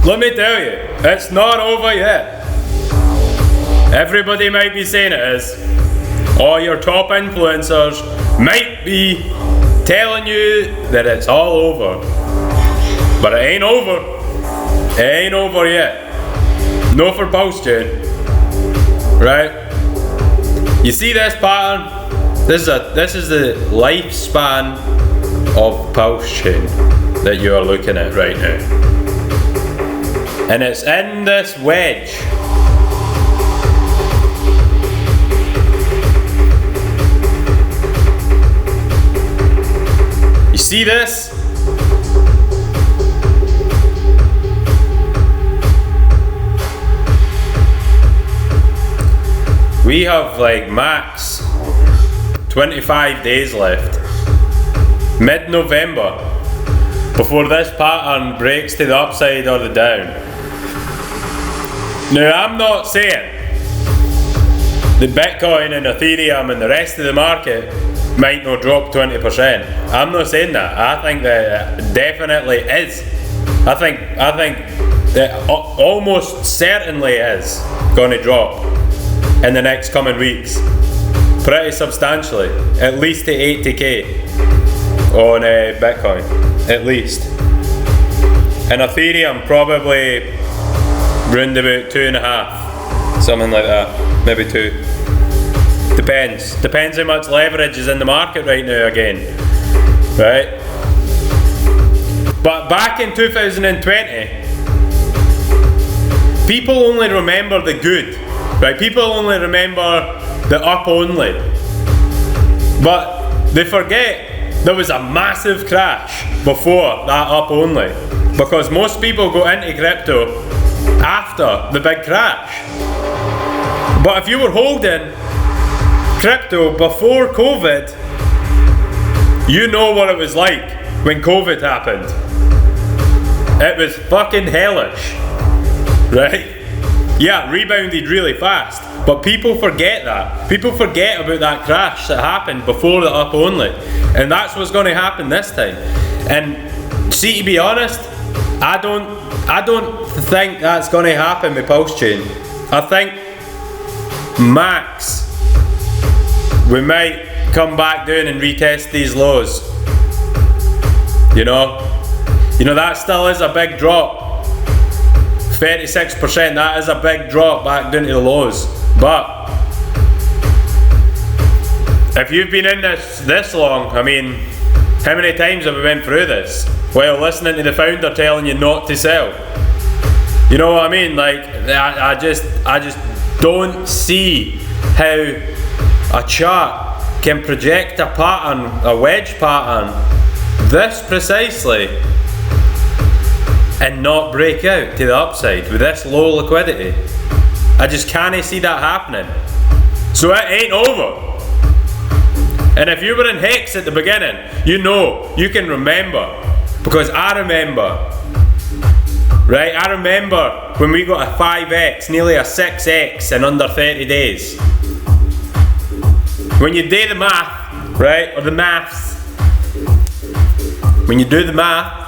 let me tell you, it's not over yet. Everybody might be saying it is. All your top influencers might be telling you that it's all over. But it ain't over. It ain't over yet. No for Pulsechain. Right? You see this pattern? This is the lifespan of Pulsechain that you are looking at right now. And it's in this wedge. You see this? We have like max 25 days left. Mid-November, before this pattern breaks to the upside or the down. Now, I'm not saying that Bitcoin and Ethereum and the rest of the market might not drop 20%. I'm not saying that. I think that it definitely is. I think that almost certainly is going to drop in the next coming weeks. Pretty substantially. At least to 80k on Bitcoin. At least. And Ethereum probably round about 2.5. Something like that. Maybe 2. Depends how much leverage is in the market right now again. Right? But back in 2020, people only remember the good. Right? People only remember the up only. But they forget there was a massive crash before that up only. Because most people go into crypto after the big crash. But if you were holding crypto before COVID, you know what it was like when COVID happened. It was fucking hellish. Right? Yeah, it rebounded really fast. But people forget that. People forget about that crash that happened before the up only. And that's what's going to happen this time. And see, to be honest, I don't think that's going to happen with Pulsechain. I think max we might come back down and retest these lows. You know that still is a big drop. 36%, that is a big drop back down to the lows. But if you've been in this long, I mean, how many times have we went through this while listening to the founder telling you not to sell? You know what I mean? Like, I just don't see how a chart can project a pattern, a wedge pattern, this precisely, and not break out to the upside with this low liquidity. I just can't see that happening. So it ain't over. And if you were in Hex at the beginning, you can remember, because I remember, right? I remember when we got a 5x, nearly a 6x in under 30 days. When you do the math, right, or the maths, when you do the math,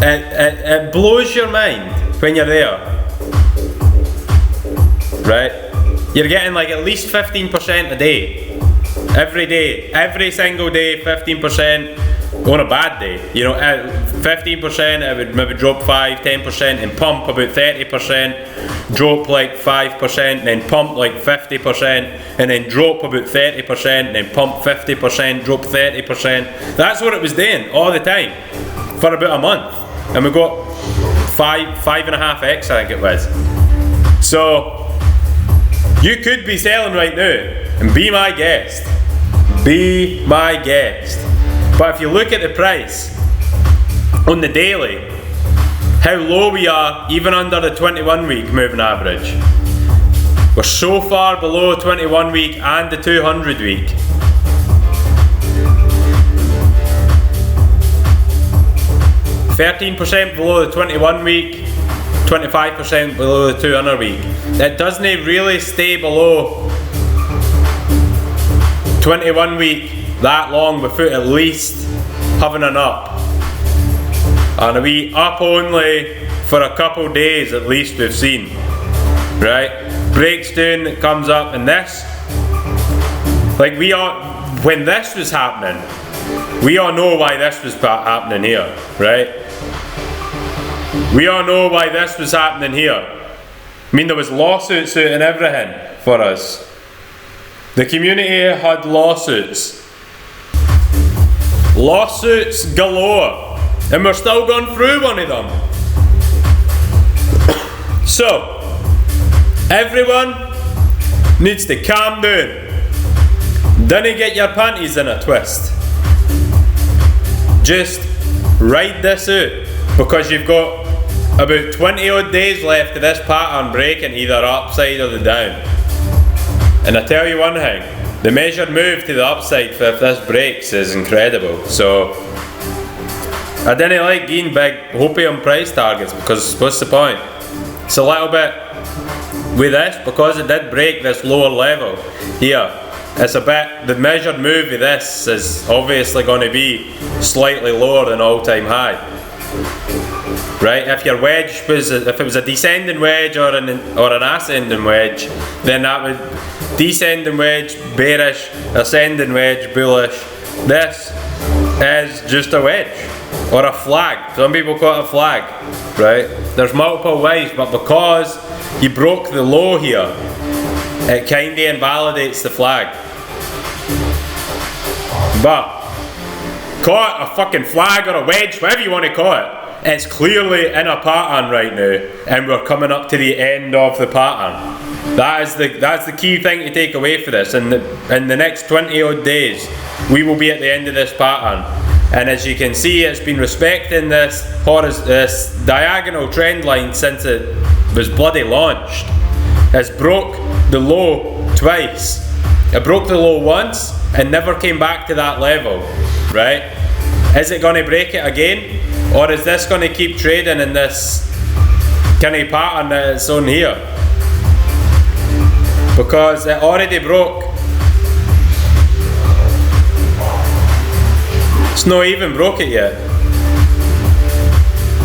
it blows your mind when you're there, right? You're getting like at least 15% a day, every single day, 15% on a bad day. 15%, it would maybe drop 5-10% and pump about 30%, drop like 5%, then pump like 50%, and then drop about 30%, and then pump 50%, drop 30%. That's what it was doing all the time for about a month, and we got 5.5x, I think it was. So you could be selling right now, and be my guest. Be my guest. But if you look at the price on the daily, how low we are even under the 21 week moving average. We're so far below 21 week and the 200 week. %13 below the 21 week, 25% below the 200 week. That doesn't really stay below 21 week that long without at least having an up. and a wee up only for a couple days at least we've seen, right? Breaks down, it comes up, and this, like when this was happening, we all know why this was happening here, right? We all know why this was happening here. I mean, there was lawsuits out and everything for us. The community had lawsuits. Lawsuits galore. And we're still going through one of them. So, everyone needs to calm down. Don't get your panties in a twist. Just ride this out, because you've got about 20 odd days left of this pattern breaking either upside or the down. And I tell you one thing, the measured move to the upside if this breaks is incredible. So I didn't like getting big hopium price targets, because what's the point? It's a little bit with this, because it did break this lower level here. It's a bit, the measured move of this is obviously going to be slightly lower than all-time high. Right? If your wedge was, if it was a descending wedge or an ascending wedge, then that would descending wedge bearish, ascending wedge bullish. This is just a wedge or a flag. Some people call it a flag, right? There's multiple ways, but because you broke the low here, it kind of invalidates the flag. But call it a fucking flag or a wedge, whatever you want to call it. It's clearly in a pattern right now, and we're coming up to the end of the pattern. That's the key thing to take away for this. In the next 20 odd days, we will be at the end of this pattern. And as you can see, it's been respecting this diagonal trend line since it was bloody launched. It's broke the low twice. It broke the low once and never came back to that level, right? Is it going to break it again? Or is this going to keep trading in this kind of pattern that it's on here? Because it already broke. It's not even broke it yet.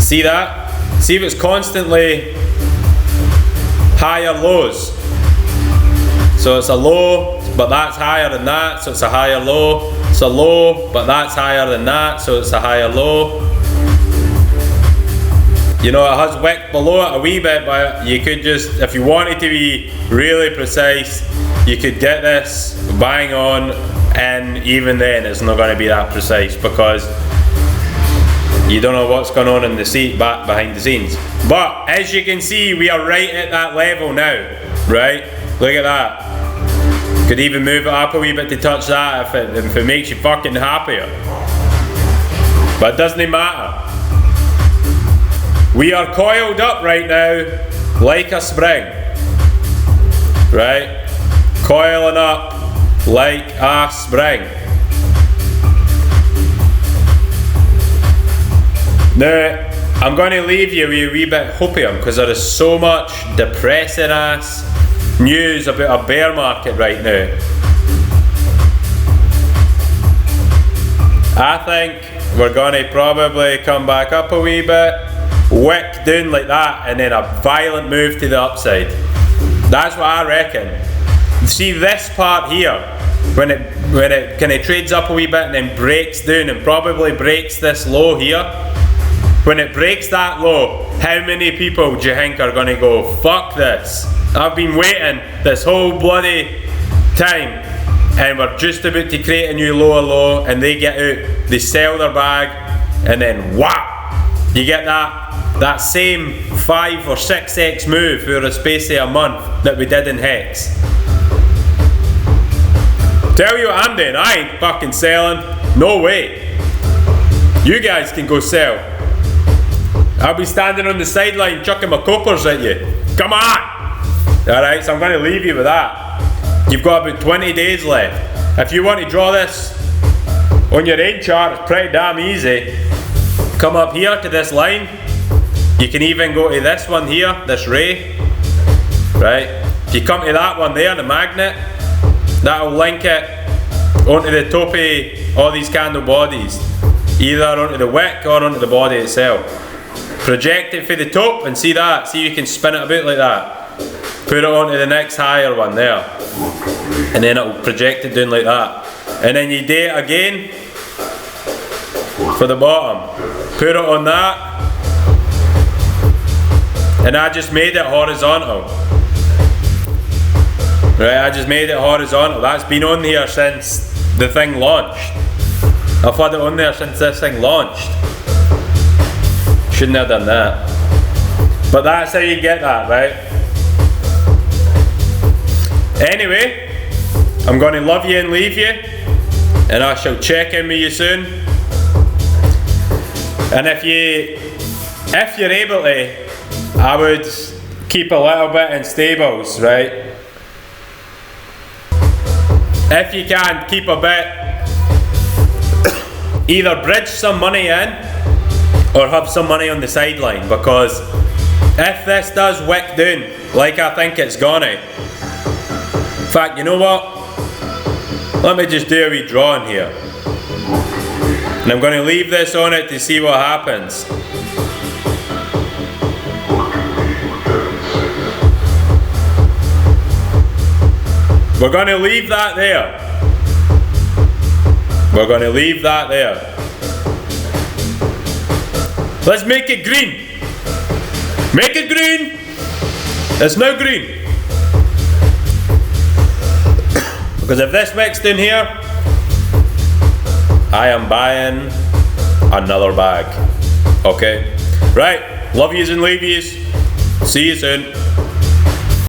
See that? See if it's constantly higher lows. So it's a low, but that's higher than that, so it's a higher low. It's a low, but that's higher than that, so it's a higher low. You know, it has wicked below it a wee bit, but you could just, if you wanted to be really precise, you could get this bang on, and even then it's not going to be that precise, because you don't know what's going on in the seat back behind the scenes. But as you can see, we are right at that level now, right? Look at that. Could even move it up a wee bit to touch that if it makes you fucking happier. But it doesn't matter. We are coiled up right now like a spring. Right? Coiling up like a spring. Now, I'm going to leave you with a wee bit hopium, because there is so much depressing ass news about a bear market right now. I think we're going to probably come back up a wee bit, wick down like that, and then a violent move to the upside. That's what I reckon. See this part here, when it kind of trades up a wee bit and then breaks down and probably breaks this low here. When it breaks that low, how many people do you think are going to go, fuck this? I've been waiting this whole bloody time, and we're just about to create a new lower low, and they get out, they sell their bag, and then wow, you get that same 5 or 6x move for a space of a month that we did in Hex. Tell you what I'm doing, I ain't fucking selling, no way. You guys can go sell. I'll be standing on the sideline chucking my coppers at you. Come on! Alright, so I'm going to leave you with that. You've got about 20 days left. If you want to draw this on your end chart, it's pretty damn easy. Come up here to this line. You can even go to this one here, this ray. Right? If you come to that one there, the magnet, that'll link it onto the top of all these candle bodies. either onto the wick or onto the body itself. Project it for the top and see that. See if you can spin it about like that. Put it onto the next higher one there. And then it'll project it down like that. And then you do it again for the bottom. Put it on that. And I just made it horizontal. Right, I just made it horizontal. That's been on here since the thing launched. I've had it on there since this thing launched. Shouldn't have done that. But that's how you get that, right? Anyway, I'm going to love you and leave you. And I shall check in with you soon. And if you're able to, I would keep a little bit in stables, right? If you can, keep a bit. Either bridge some money in or have some money on the sideline, because if this does wick down like I think it's gonna, in fact, you know what? Let me just do a wee drawing here. And I'm going to leave this on it to see what happens. We're going to leave that there. We're going to leave that there. Let's make it green. Make it green. It's now green. Because if this wicks down here, I am buying another bag. Okay? Right. Love yous and leave yous. See you soon.